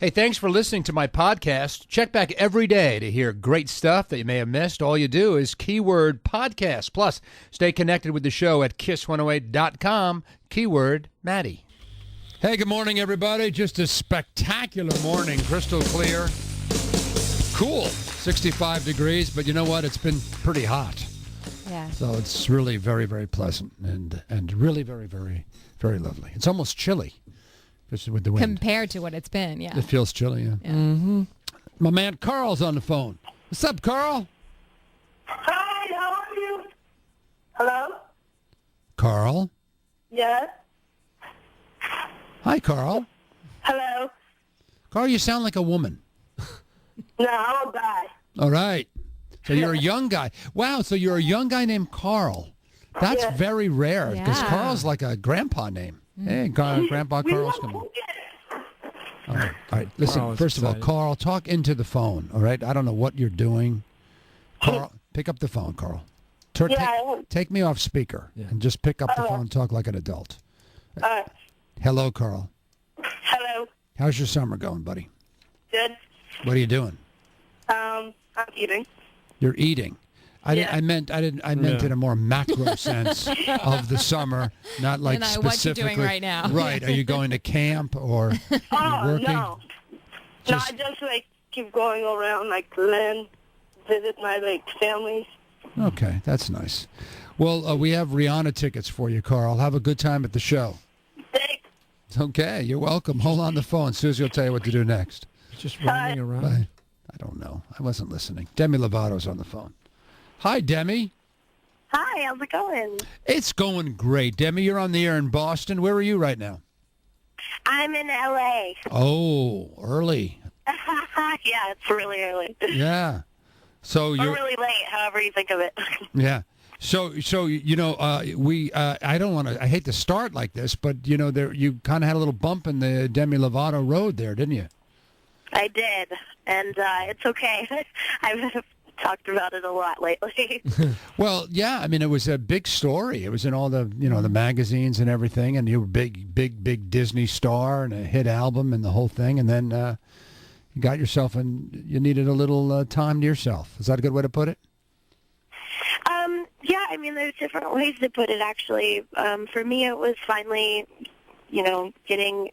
Hey, thanks for listening to my podcast. Check back every day to hear great stuff that you may have missed. All you do is keyword podcast. Plus, stay connected with the show at kiss108.com, keyword Maddie. Hey, good morning, everybody. Just a spectacular morning, crystal clear. Cool, 65 degrees, but you know what? It's been pretty hot. Yeah. So it's really very, very pleasant and really very, very, very lovely. It's almost chilly. With the wind. Compared to what it's been, yeah. It feels chilly, yeah. Mm-hmm. My man Carl's on the phone. What's up, Carl? Hi, how are you? Hello? Carl? Yes? Hi, Carl. Hello? Carl, you sound like a woman. No, I'm a guy. All right. So you're a young guy. Wow, so you're a young guy named Carl. That's very rare because Yeah. Carl's like a grandpa name. Hey, Grandpa Carl's coming. All right. Listen, Carl is first of all, excited. Carl, talk into the phone, all right? I don't know what you're doing. Carl, pick up the phone, Carl. Take me off speaker and just pick up the phone and talk like an adult. Hello, Carl. Hello. How's your summer going, buddy? Good. What are you doing? I'm eating. You're eating. I meant in a more macro sense of the summer, not like And specifically. what you're doing right now. Right. Are you going to camp or working? No. No, I just keep going around land, visit my family. Okay, that's nice. Well, we have Rihanna tickets for you, Carl. Have a good time at the show. Thanks. Okay, you're welcome. Hold on the phone. Susie will tell you what to do next. Just running around. Bye. I don't know. I wasn't listening. Demi Lovato's on the phone. Hi, Demi. Hi, how's it going? It's going great. Demi, you're on the air in Boston. Where are you right now? I'm in L.A. Oh, early. Yeah, it's really early. Yeah. So Or you're really late, however you think of it. yeah. So you know, I don't want to. I hate to start like this, but you know, you kind of had a little bump in the Demi Lovato road there, didn't you? I did, and it's okay. I've talked about it a lot lately. Well, yeah. I mean, it was a big story. It was in all the the magazines and everything, and you were big Disney star and a hit album and the whole thing, and then you got yourself and you needed a little time to yourself. Is that a good way to put it? Yeah, I mean, there's different ways to put it, actually. For me, it was finally, getting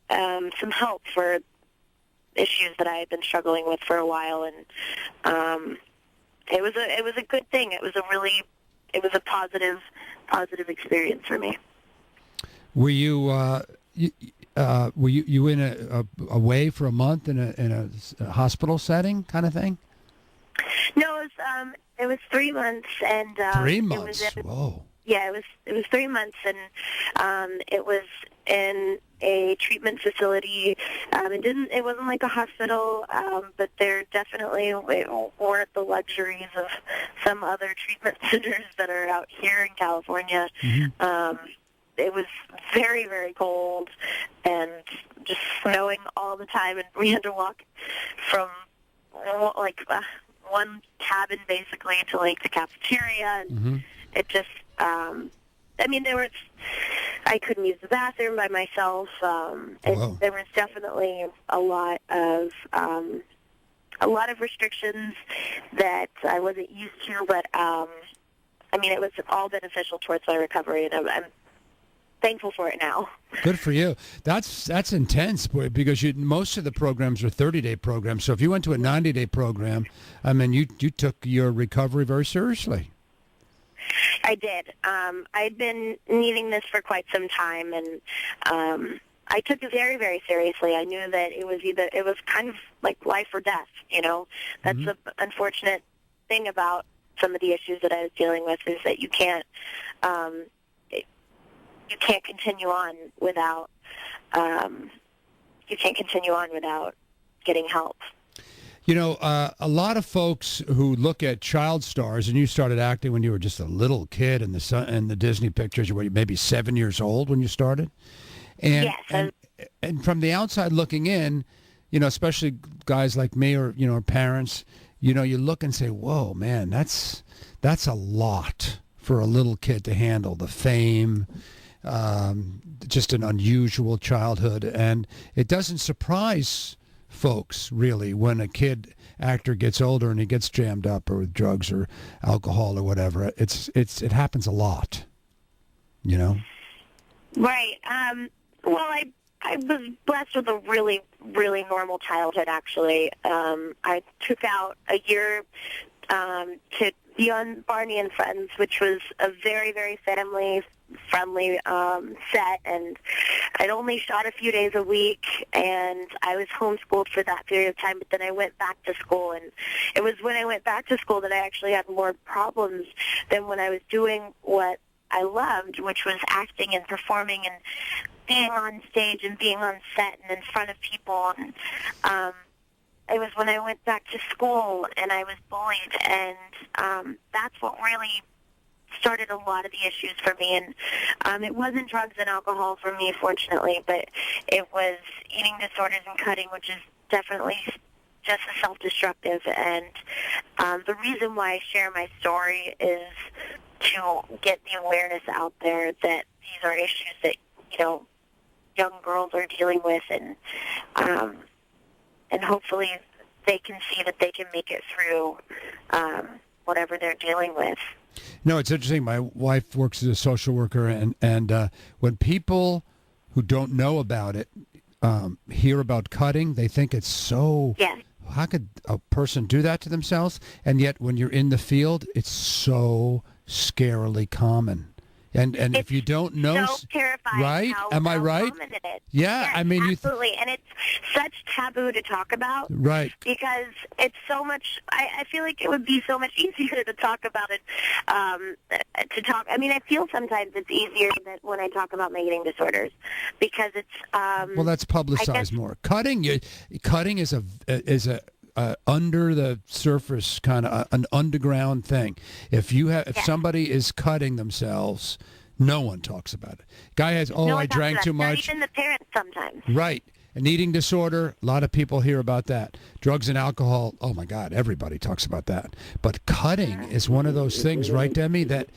some help for issues that I had been struggling with for a while, and it was a good thing. It was a positive experience for me. Were you were you in away for a month in a hospital setting kind of thing? No, it was 3 months, and 3 months. Whoa. Yeah, it was 3 months, and it was in a treatment facility. It wasn't like a hospital, but there definitely weren't the luxuries of some other treatment centers that are out here in California. Mm-hmm. It was very, very cold and just snowing all the time, and we had to walk from one cabin basically to the cafeteria, and it just I couldn't use the bathroom by myself. There was definitely a lot of restrictions that I wasn't used to, but it was all beneficial towards my recovery, and I'm thankful for it now. Good for you. That's intense, boy, because most of the programs are 30-day programs. So if you went to a 90-day program, I mean, you took your recovery very seriously. I did. I'd been needing this for quite some time, and I took it very, very seriously. I knew that it was kind of like life or death, That's the unfortunate thing about some of the issues that I was dealing with, is that you can't continue on without getting help. A lot of folks who look at child stars, and you started acting when you were just a little kid in the Disney pictures, you were maybe 7 years old when you started. And, yes. And from the outside looking in, especially guys like me or, parents, you look and say, whoa, man, that's a lot for a little kid to handle, the fame, just an unusual childhood. And it doesn't surprise folks, really, when a actor gets older and he gets jammed up or with drugs or alcohol or whatever. It happens a lot, you know? Right. Well, I was blessed with a really, really normal childhood, actually. I took out a year to be on Barney and Friends, which was a very, very family-friendly set, and I'd only shot a few days a week, and I was homeschooled for that period of time, but then I went back to school, and it was when I went back to school that I actually had more problems than when I was doing what I loved, which was acting and performing and being on stage and being on set and in front of people. And it was when I went back to school and I was bullied, and that's what really started a lot of the issues for me. And it wasn't drugs and alcohol for me, fortunately, but it was eating disorders and cutting, which is definitely just as self-destructive. And the reason why I share my story is to get the awareness out there that these are issues that, you know, young girls are dealing with, and hopefully they can see that they can make it through whatever they're dealing with. No, it's interesting. My wife works as a social worker, and when people who don't know about it hear about cutting, they think it's so... Yes. How could a person do that to themselves? And yet when you're in the field, it's so scarily common. And if you don't know... so terrifying. Right? How, Am I right? common it is. Yeah, Yes, I mean... absolutely. And it's such taboo to talk about. Right. Because it's so much... I feel like it would be so much easier to talk about it. I mean, I feel sometimes it's easier than when I talk about my eating disorders, because it's... well, that's publicized more. Cutting is a under the surface kind of an underground thing. If somebody is cutting themselves, no one talks about it. Guy has, I drank too much. Not even the parents sometimes. Right. An eating disorder, a lot of people hear about that. Drugs and alcohol, oh my God, everybody talks about that. But cutting is one of those things, right, Demi, that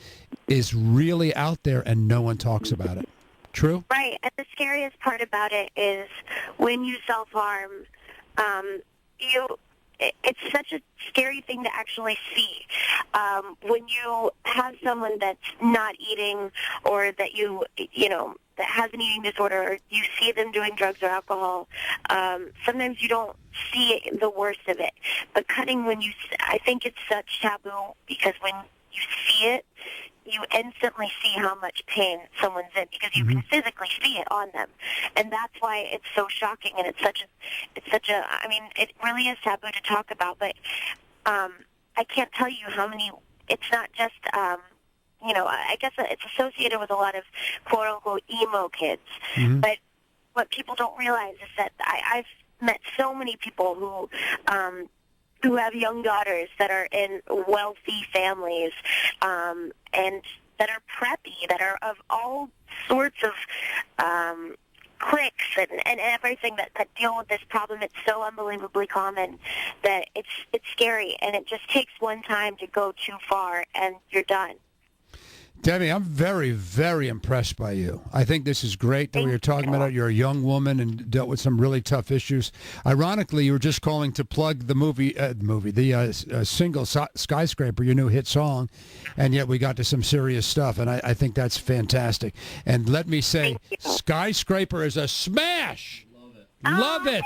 is really out there and no one talks about it. True? Right. And the scariest part about it is when you self-harm, it's such a scary thing to actually see. When you have someone that's not eating, or that that has an eating disorder, or you see them doing drugs or alcohol, sometimes you don't see the worst of it. But cutting, I think it's such taboo, because when you see it, you instantly see how much pain someone's in, because you can physically see it on them, and that's why it's so shocking. And it's such a. I mean, it really is taboo to talk about. But I can't tell you how many. It's not just. I guess it's associated with a lot of quote unquote emo kids, but what people don't realize is that I've met so many people who have young daughters that are in wealthy families, and that are preppy, that are of all sorts of cliques and everything that deal with this problem. It's so unbelievably common that it's scary, and it just takes one time to go too far, and you're done. Demi, I'm very, very impressed by you. I think this is great that we were talking about it. You're a young woman and dealt with some really tough issues. Ironically, you were just calling to plug the single Skyscraper, your new hit song, and yet we got to some serious stuff, and I think that's fantastic. And let me say, Skyscraper is a smash. Love it.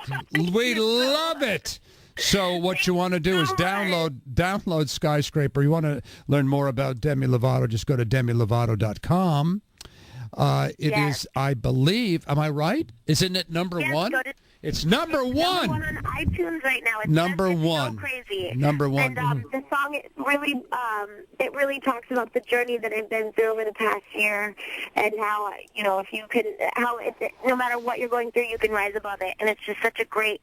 We love it. So what you want to do is download Skyscraper. You want to learn more about Demi Lovato, just go to DemiLovato.com. It is, I believe, am I right? Isn't it number one? It's number one. Number one on iTunes right now. It's number it's one. So crazy. Number one. And the song it really talks about the journey that I've been through over the past year, and how no matter what you're going through, you can rise above it. And it's just such a great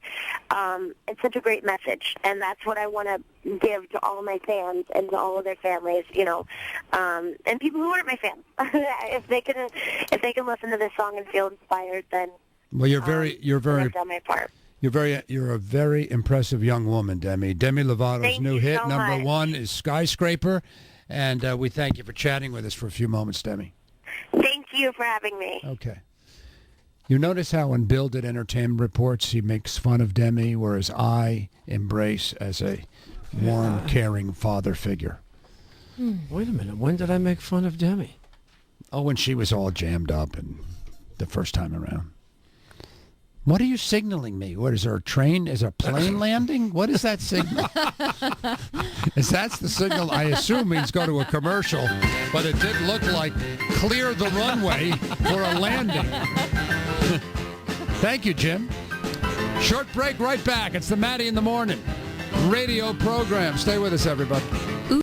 message. And that's what I want to give to all my fans and to all of their families, and people who aren't my fans. if they can listen to this song and feel inspired, then. Well, you're I've done my part. You're a very impressive young woman, Demi. Demi Lovato's Thank new you hit, so number much. one, is Skyscraper, and we thank you for chatting with us for a few moments, Demi. Thank you. you for having me. Okay. You notice how when Bill did entertainment reports, he makes fun of Demi, whereas I embrace as a warm, caring father figure. Wait a minute. When did I make fun of Demi? Oh, when she was all jammed up and the first time around. What are you signaling me? What is there a train? Is a plane landing? What is that signal? That's the signal I assume means go to a commercial, but it did look like clear the runway for a landing. Thank you, Jim. Short break, right back. It's the Maddie in the Morning radio program. Stay with us, everybody.